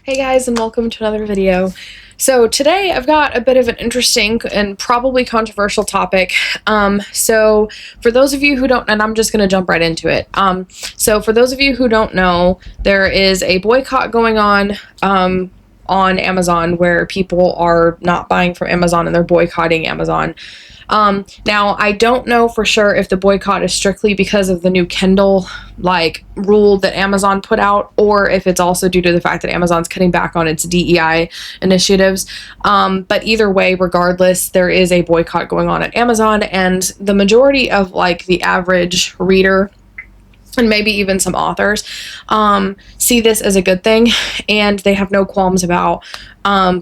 Hey guys, and welcome to another video. So today I've got a bit of an interesting and probably controversial topic. So for those of you who don't, and I'm just going to jump right into it. So for those of you who don't know, there is a boycott going on Amazon where people are not buying from Amazon and they're boycotting Amazon. Now I don't know for sure if the boycott is strictly because of the new Kindle rule that Amazon put out, or if it's also due to the fact that Amazon's cutting back on its DEI initiatives. But either way, regardless, there is a boycott going on at Amazon, and the majority of the average reader and maybe even some authors see this as a good thing, and they have no qualms about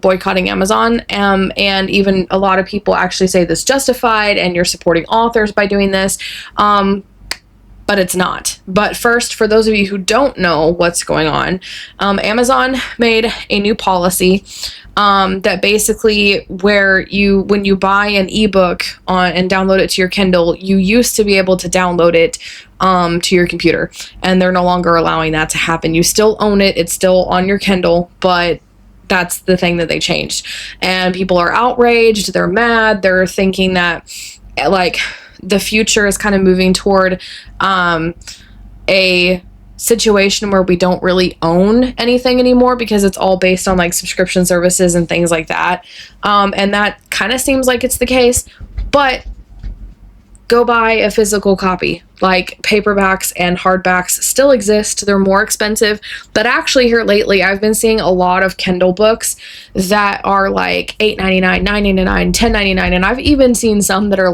boycotting Amazon, and even a lot of people actually say this justified and you're supporting authors by doing this, but it's not. But first, for those of you who don't know what's going on, Amazon made a new policy that basically when you buy an ebook and download it to your Kindle, you used to be able to download it to your computer, and they're no longer allowing that to happen. You still own it, it's still on your Kindle, but that's the thing that they changed. And people are outraged, they're mad, they're thinking that the future is kind of moving toward a situation where we don't really own anything anymore because it's all based on subscription services and things like that. And that kind of seems like it's the case, but go buy a physical copy. Paperbacks and hardbacks still exist. They're more expensive, but actually here lately I've been seeing a lot of Kindle books that are $8.99, $9.99, $10.99, and I've even seen some that are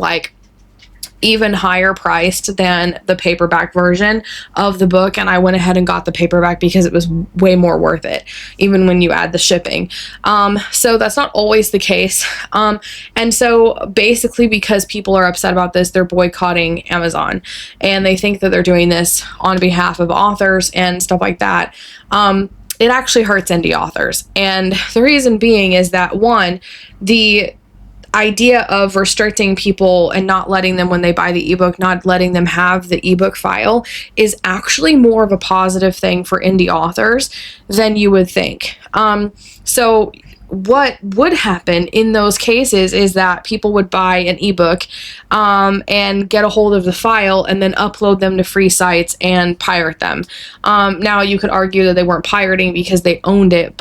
even higher priced than the paperback version of the book, and I went ahead and got the paperback because it was way more worth it, even when you add the shipping. So that's not always the case. And so basically, because people are upset about this, they're boycotting Amazon, and they think that they're doing this on behalf of authors and stuff like that. It actually hurts indie authors, and the reason being is that, one, the idea of restricting people and not letting them, when they buy the ebook, not letting them have the ebook file is actually more of a positive thing for indie authors than you would think. So what would happen in those cases is that people would buy an ebook and get a hold of the file and then upload them to free sites and pirate them. Now you could argue that they weren't pirating because they owned it,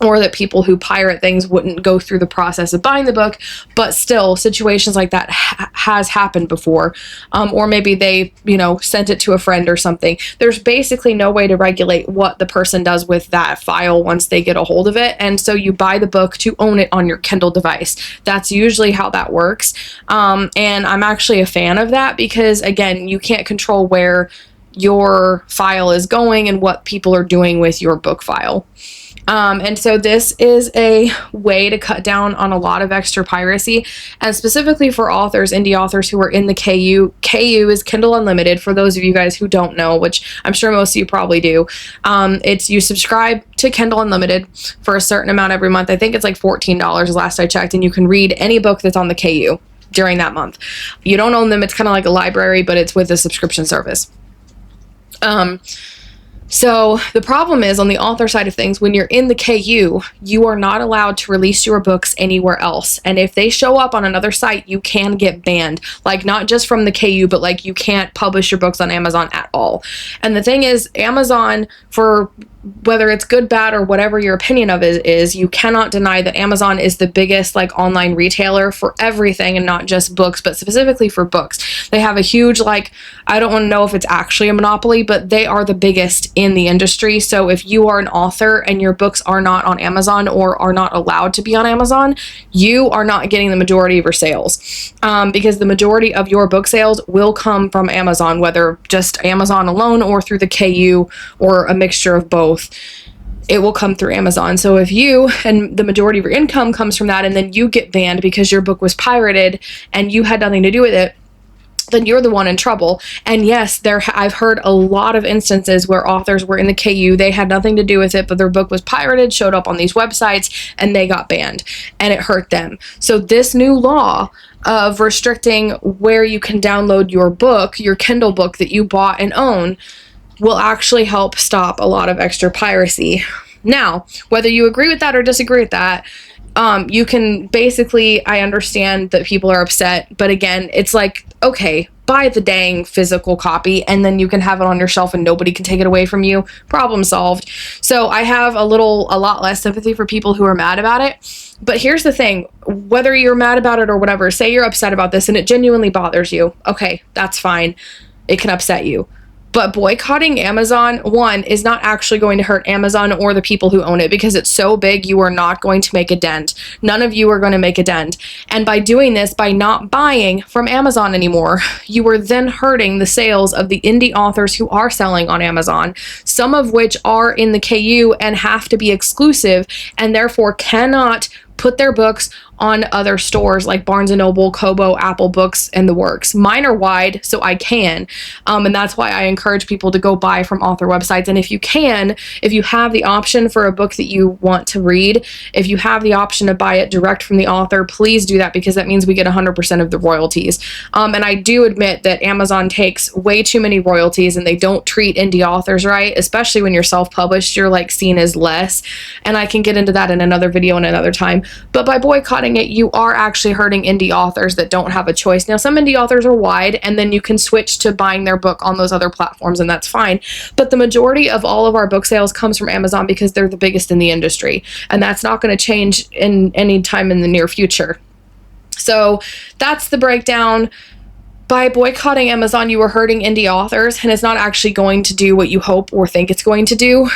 or that people who pirate things wouldn't go through the process of buying the book, but still, situations like that has happened before. Or maybe they, sent it to a friend or something. There's basically no way to regulate what the person does with that file once they get a hold of it, and so you buy the book to own it on your Kindle device. That's usually how that works, and I'm actually a fan of that because, again, you can't control where your file is going and what people are doing with your book file. And so this is a way to cut down on a lot of extra piracy, and specifically for authors, indie authors who are in the KU. KU is Kindle Unlimited, for those of you guys who don't know, which I'm sure most of you probably do. It's you subscribe to Kindle Unlimited for a certain amount every month. I think it's $14 last I checked, and you can read any book that's on the KU during that month. You don't own them. It's kind of like a library, but it's with a subscription service. So the problem is, on the author side of things, when you're in the KU, you are not allowed to release your books anywhere else. And if they show up on another site, you can get banned. Not just from the KU, but you can't publish your books on Amazon at all. And the thing is, Amazon, for whether it's good, bad, or whatever your opinion of it is, you cannot deny that Amazon is the biggest online retailer for everything, and not just books, but specifically for books. They have a huge, I don't want to know if it's actually a monopoly, but they are the biggest in the industry. So if you are an author and your books are not on Amazon or are not allowed to be on Amazon, you are not getting the majority of your sales, because the majority of your book sales will come from Amazon, whether just Amazon alone or through the KU or a mixture of both. It will come through Amazon. So if you, and the majority of your income comes from that, and then you get banned because your book was pirated and you had nothing to do with it, then you're the one in trouble. And yes, I've heard a lot of instances where authors were in the KU, they had nothing to do with it, but their book was pirated, showed up on these websites, and they got banned, and it hurt them. So this new law of restricting where you can download your book, your Kindle book that you bought and own, will actually help stop a lot of extra piracy. Now, whether you agree with that or disagree with that, you can basically, I understand that people are upset, but again, it's like, okay, buy the dang physical copy and then you can have it on your shelf and nobody can take it away from you. Problem solved. So I have a lot less sympathy for people who are mad about it. But here's the thing, whether you're mad about it or whatever, say you're upset about this and it genuinely bothers you. Okay, that's fine. It can upset you. But boycotting Amazon, one, is not actually going to hurt Amazon or the people who own it because it's so big, you are not going to make a dent. None of you are going to make a dent. And by doing this, by not buying from Amazon anymore, you are then hurting the sales of the indie authors who are selling on Amazon, some of which are in the KU and have to be exclusive and therefore cannot put their books on other stores like Barnes & Noble, Kobo, Apple Books, and the works. Mine are wide, so I can. And that's why I encourage people to go buy from author websites. And if you can, if you have the option for a book that you want to read, if you have the option to buy it direct from the author, please do that because that means we get 100% of the royalties. And I do admit that Amazon takes way too many royalties and they don't treat indie authors right, especially when you're self-published, you're like seen as less. And I can get into that in another video in another time. But by boycotting it, you are actually hurting indie authors that don't have a choice. Now, some indie authors are wide, and then you can switch to buying their book on those other platforms, and that's fine. But the majority of all of our book sales comes from Amazon because they're the biggest in the industry, and that's not going to change in any time in the near future. So that's the breakdown. By boycotting Amazon, you are hurting indie authors, and it's not actually going to do what you hope or think it's going to do.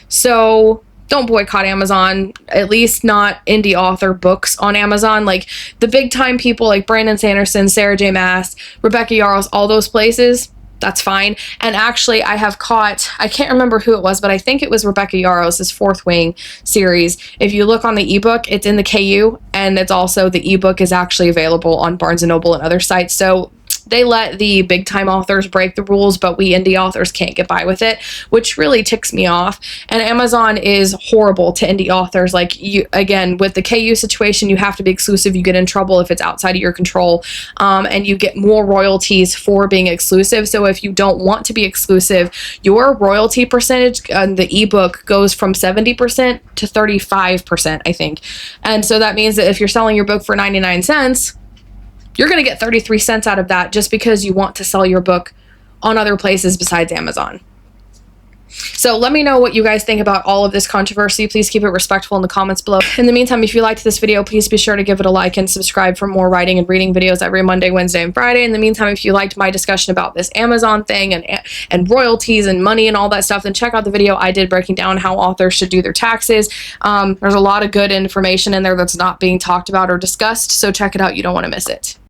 So don't boycott Amazon, at least not indie author books on Amazon. Like the big time people like Brandon Sanderson, Sarah J. Maas, Rebecca Yarros, all those places, that's fine. And actually I have caught, I can't remember who it was, but I think it was Rebecca Yarros' Fourth Wing series. If you look on the ebook, it's in the KU, and it's also, the ebook is actually available on Barnes & Noble and other sites. So they let the big time authors break the rules, but we indie authors can't get by with it, which really ticks me off. And Amazon is horrible to indie authors. Like, you, again, with the KU situation, you have to be exclusive. You get in trouble if it's outside of your control, and you get more royalties for being exclusive. So if you don't want to be exclusive, your royalty percentage on the ebook goes from 70% to 35%, I think. And so that means that if you're selling your book for 99 cents, you're going to get 33 cents out of that just because you want to sell your book on other places besides Amazon. So let me know what you guys think about all of this controversy. Please keep it respectful in the comments below. In the meantime, if you liked this video, please be sure to give it a like and subscribe for more writing and reading videos every Monday, Wednesday, and Friday. In the meantime, if you liked my discussion about this Amazon thing and royalties and money and all that stuff, then check out the video I did breaking down how authors should do their taxes. There's a lot of good information in there that's not being talked about or discussed, so check it out. You don't want to miss it.